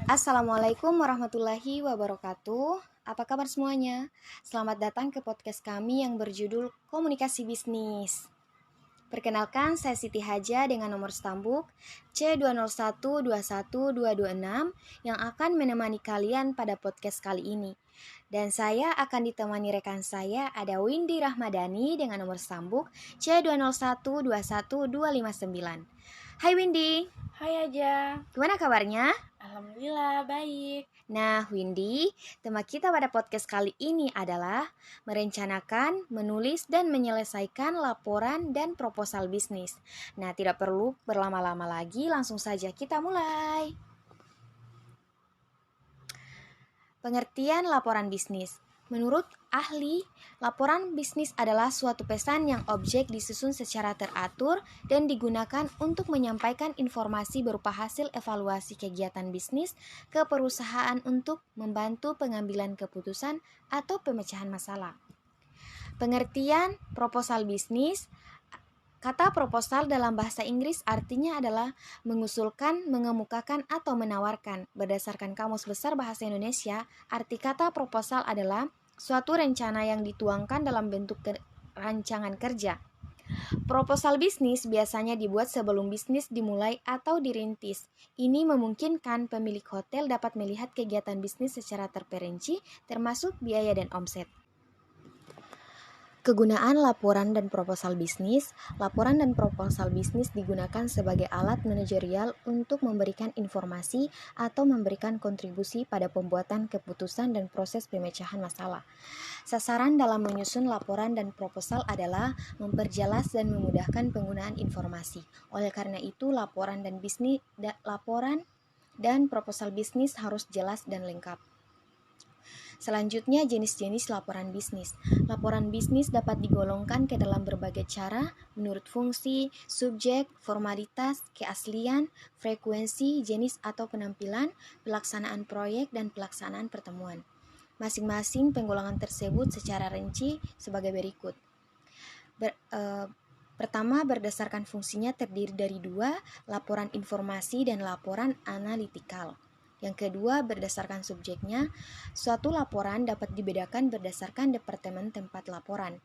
Assalamualaikum warahmatullahi wabarakatuh. Apa kabar semuanya? Selamat datang ke podcast kami yang berjudul Komunikasi Bisnis. Perkenalkan, saya Siti Haja dengan nomor stambuk C20121226 yang akan menemani kalian pada podcast kali ini. Dan saya akan ditemani rekan saya ada Windy Rahmadani dengan nomor stambuk C20121259. Hai Windy. Hai Aja. Gimana kabarnya? Alhamdulillah baik. Nah, Windy, tema kita pada podcast kali ini adalah merencanakan, menulis, dan menyelesaikan laporan dan proposal bisnis. Nah, tidak perlu berlama-lama lagi, langsung saja kita mulai. Pengertian laporan bisnis. Menurut ahli, laporan bisnis adalah suatu pesan yang objek disusun secara teratur dan digunakan untuk menyampaikan informasi berupa hasil evaluasi kegiatan bisnis ke perusahaan untuk membantu pengambilan keputusan atau pemecahan masalah. Pengertian proposal bisnis. Kata proposal dalam bahasa Inggris artinya adalah mengusulkan, mengemukakan, atau menawarkan. Berdasarkan Kamus Besar Bahasa Indonesia, arti kata proposal adalah suatu rencana yang dituangkan dalam bentuk rancangan kerja. Proposal bisnis biasanya dibuat sebelum bisnis dimulai atau dirintis. Ini memungkinkan pemilik hotel dapat melihat kegiatan bisnis secara terperinci, termasuk biaya dan omset. Kegunaan laporan dan proposal bisnis. Laporan dan proposal bisnis digunakan sebagai alat manajerial untuk memberikan informasi atau memberikan kontribusi pada pembuatan keputusan dan proses pemecahan masalah. Sasaran dalam menyusun laporan dan proposal adalah memperjelas dan memudahkan penggunaan informasi. Oleh karena itu, laporan dan proposal bisnis harus jelas dan lengkap. Selanjutnya, jenis-jenis laporan bisnis. Laporan bisnis dapat digolongkan ke dalam berbagai cara menurut fungsi, subjek, formalitas, keaslian, frekuensi, jenis atau penampilan, pelaksanaan proyek, dan pelaksanaan pertemuan. Masing-masing penggolongan tersebut secara rinci sebagai berikut. Pertama, berdasarkan fungsinya terdiri dari 2, laporan informasi dan laporan analitikal. Yang kedua, berdasarkan subjeknya, suatu laporan dapat dibedakan berdasarkan departemen tempat laporan.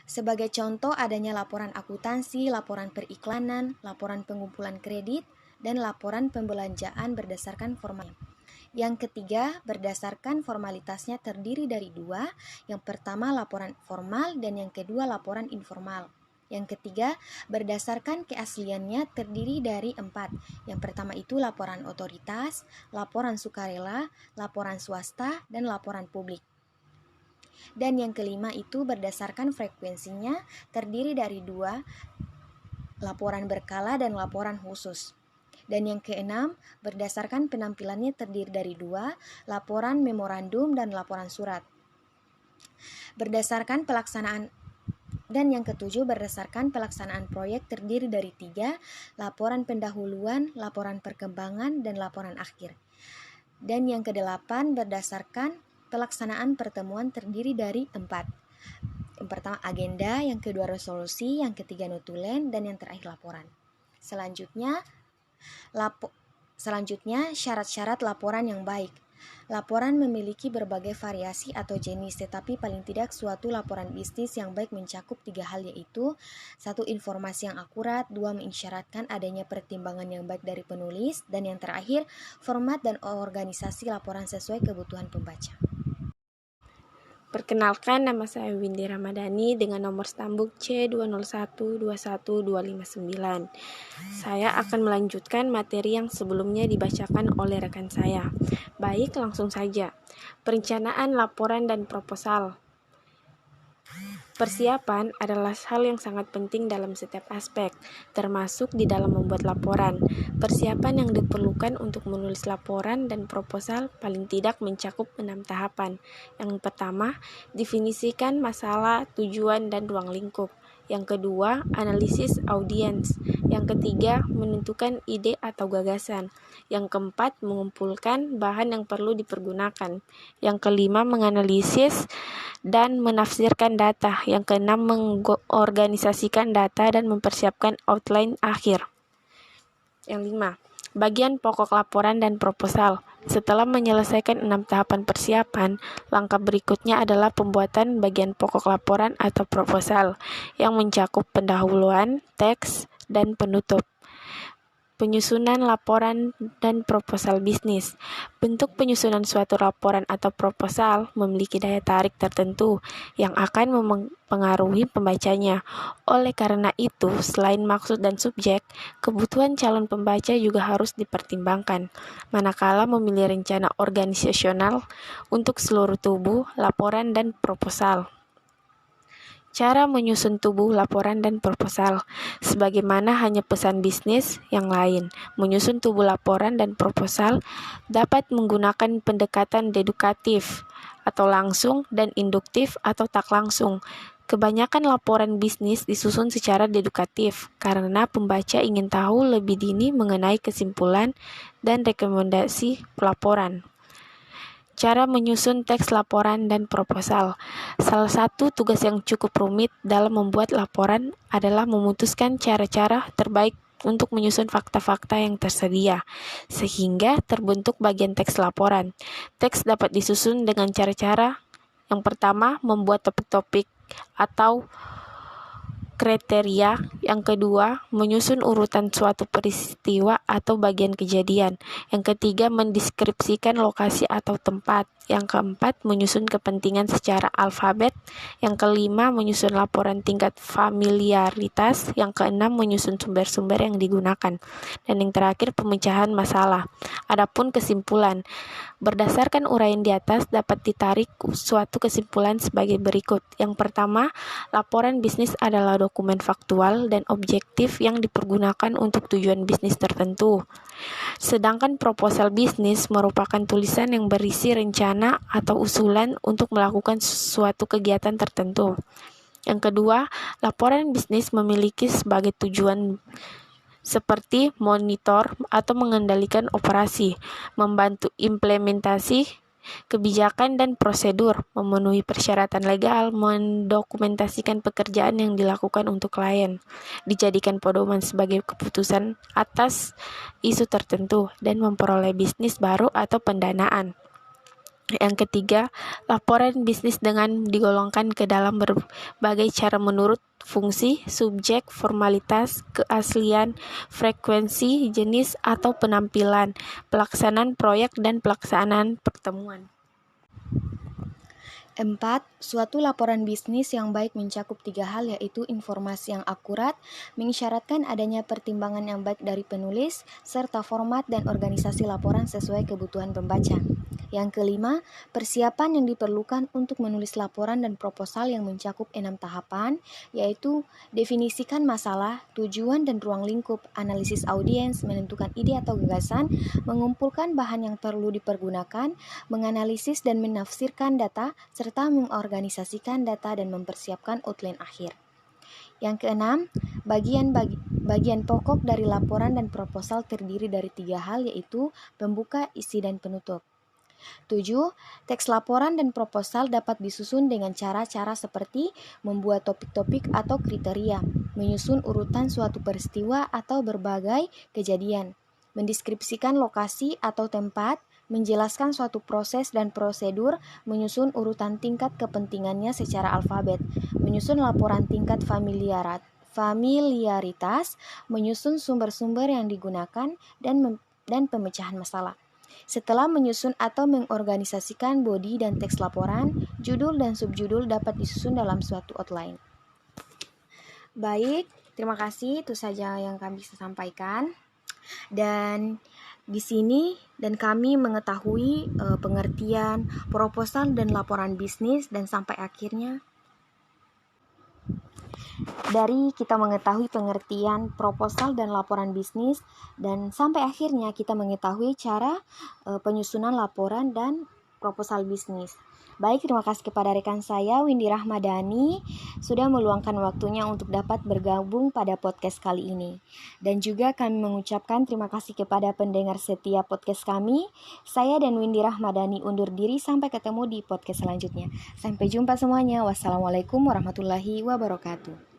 Sebagai contoh, adanya laporan akuntansi, laporan periklanan, laporan pengumpulan kredit, dan laporan pembelanjaan berdasarkan formal. Yang ketiga, berdasarkan formalitasnya terdiri dari 2, yang pertama laporan formal dan yang kedua laporan informal. Yang ketiga, berdasarkan keasliannya terdiri dari 4. Yang pertama itu laporan otoritas, laporan sukarela, laporan swasta, dan laporan publik. Dan yang kelima itu berdasarkan frekuensinya terdiri dari 2, laporan berkala dan laporan khusus. Dan yang keenam, berdasarkan penampilannya terdiri dari 2, laporan memorandum dan laporan surat. Dan yang ketujuh, berdasarkan pelaksanaan proyek terdiri dari 3, laporan pendahuluan, laporan perkembangan, dan laporan akhir. Dan yang kedelapan, berdasarkan pelaksanaan pertemuan terdiri dari 4. Yang pertama agenda, yang kedua resolusi, yang ketiga notulen, dan yang terakhir laporan. Selanjutnya, syarat-syarat laporan yang baik. Laporan memiliki berbagai variasi atau jenis, tetapi paling tidak suatu laporan bisnis yang baik mencakup 3 hal, yaitu 1. Informasi yang akurat, 2. Mengisyaratkan adanya pertimbangan yang baik dari penulis, dan yang terakhir, format dan organisasi laporan sesuai kebutuhan pembaca. Perkenalkan, nama saya Windy Rahmadani dengan nomor stambuk C20121259. Saya akan melanjutkan materi yang sebelumnya dibacakan oleh rekan saya. Baik, langsung saja. Perencanaan laporan dan proposal. Persiapan adalah hal yang sangat penting dalam setiap aspek, termasuk di dalam membuat laporan. Persiapan yang diperlukan untuk menulis laporan dan proposal paling tidak mencakup 6 tahapan. Yang pertama, definisikan masalah, tujuan, dan ruang lingkup. Yang kedua, analisis audiens. Yang ketiga, menentukan ide atau gagasan. Yang keempat, mengumpulkan bahan yang perlu dipergunakan. Yang kelima, menganalisis dan menafsirkan data. Yang keenam, mengorganisasikan data dan mempersiapkan outline akhir. Yang 5, Bagian pokok laporan dan proposal. Setelah menyelesaikan 6 tahapan persiapan, langkah berikutnya adalah pembuatan bagian pokok laporan atau proposal yang mencakup pendahuluan, teks, dan penutup. Penyusunan laporan dan proposal bisnis. Bentuk penyusunan suatu laporan atau proposal memiliki daya tarik tertentu yang akan mempengaruhi pembacanya. Oleh karena itu, selain maksud dan subjek, kebutuhan calon pembaca juga harus dipertimbangkan. Manakala memilih rencana organisasional untuk seluruh tubuh, laporan dan proposal. Cara menyusun tubuh laporan dan proposal. Sebagaimana hanya pesan bisnis yang lain, menyusun tubuh laporan dan proposal dapat menggunakan pendekatan dedukatif atau langsung dan induktif atau tak langsung. Kebanyakan laporan bisnis disusun secara dedukatif karena pembaca ingin tahu lebih dini mengenai kesimpulan dan rekomendasi pelaporan. Cara menyusun teks laporan dan proposal. Salah satu tugas yang cukup rumit dalam membuat laporan adalah memutuskan cara-cara terbaik untuk menyusun fakta-fakta yang tersedia, sehingga terbentuk bagian teks laporan. Teks dapat disusun dengan cara-cara yang pertama, membuat topik-topik atau kriteria. Yang kedua, menyusun urutan suatu peristiwa atau bagian kejadian. Yang ketiga, mendeskripsikan lokasi atau tempat. Yang keempat, menyusun kepentingan secara alfabet. Yang kelima, menyusun laporan tingkat familiaritas. Yang keenam, menyusun sumber-sumber yang digunakan. Dan yang terakhir, pemecahan masalah. Adapun kesimpulan, berdasarkan uraian di atas dapat ditarik suatu kesimpulan sebagai berikut. Yang pertama, laporan bisnis adalah dokumen faktual dan objektif yang dipergunakan untuk tujuan bisnis tertentu. Sedangkan proposal bisnis merupakan tulisan yang berisi rencana atau usulan untuk melakukan suatu kegiatan tertentu. Yang kedua, laporan bisnis memiliki sebagai tujuan seperti monitor atau mengendalikan operasi, membantu implementasi kebijakan dan prosedur, memenuhi persyaratan legal, mendokumentasikan pekerjaan yang dilakukan untuk klien, dijadikan pedoman sebagai keputusan atas isu tertentu, dan memperoleh bisnis baru atau pendanaan. Yang ketiga, laporan bisnis dengan digolongkan ke dalam berbagai cara menurut fungsi, subjek, formalitas, keaslian, frekuensi, jenis atau penampilan, pelaksanaan proyek dan pelaksanaan pertemuan. 4. Suatu laporan bisnis yang baik mencakup 3 hal, yaitu informasi yang akurat, mengisyaratkan adanya pertimbangan yang baik dari penulis, serta format dan organisasi laporan sesuai kebutuhan pembaca. Yang kelima, persiapan yang diperlukan untuk menulis laporan dan proposal yang mencakup 6 tahapan, yaitu definisikan masalah, tujuan dan ruang lingkup, analisis audiens, menentukan ide atau gagasan, mengumpulkan bahan yang perlu dipergunakan, menganalisis dan menafsirkan data, serta mengorganisasikan data dan mempersiapkan outline akhir. Yang keenam, bagian pokok dari laporan dan proposal terdiri dari 3 hal, yaitu pembuka, isi, dan penutup. 7. Teks laporan dan proposal dapat disusun dengan cara-cara seperti membuat topik-topik atau kriteria, menyusun urutan suatu peristiwa atau berbagai kejadian, mendeskripsikan lokasi atau tempat, menjelaskan suatu proses dan prosedur, menyusun urutan tingkat kepentingannya secara alfabet, menyusun laporan tingkat familiaritas, menyusun sumber-sumber yang digunakan, dan pemecahan masalah. Setelah menyusun atau mengorganisasikan bodi dan teks laporan, judul dan subjudul dapat disusun dalam suatu outline. Baik, terima kasih. Itu saja yang kami bisa sampaikan. Dan di sini kami mengetahui pengertian proposal dan laporan bisnis, dan sampai akhirnya dari kita mengetahui pengertian proposal dan laporan bisnis, dan sampai akhirnya kita mengetahui cara penyusunan laporan dan proposal bisnis. Baik, terima kasih kepada rekan saya Windy Rahmadani sudah meluangkan waktunya untuk dapat bergabung pada podcast kali ini. Dan juga kami mengucapkan terima kasih kepada pendengar setia podcast kami. Saya dan Windy Rahmadani undur diri, sampai ketemu di podcast selanjutnya. Sampai jumpa semuanya. Wassalamualaikum warahmatullahi wabarakatuh.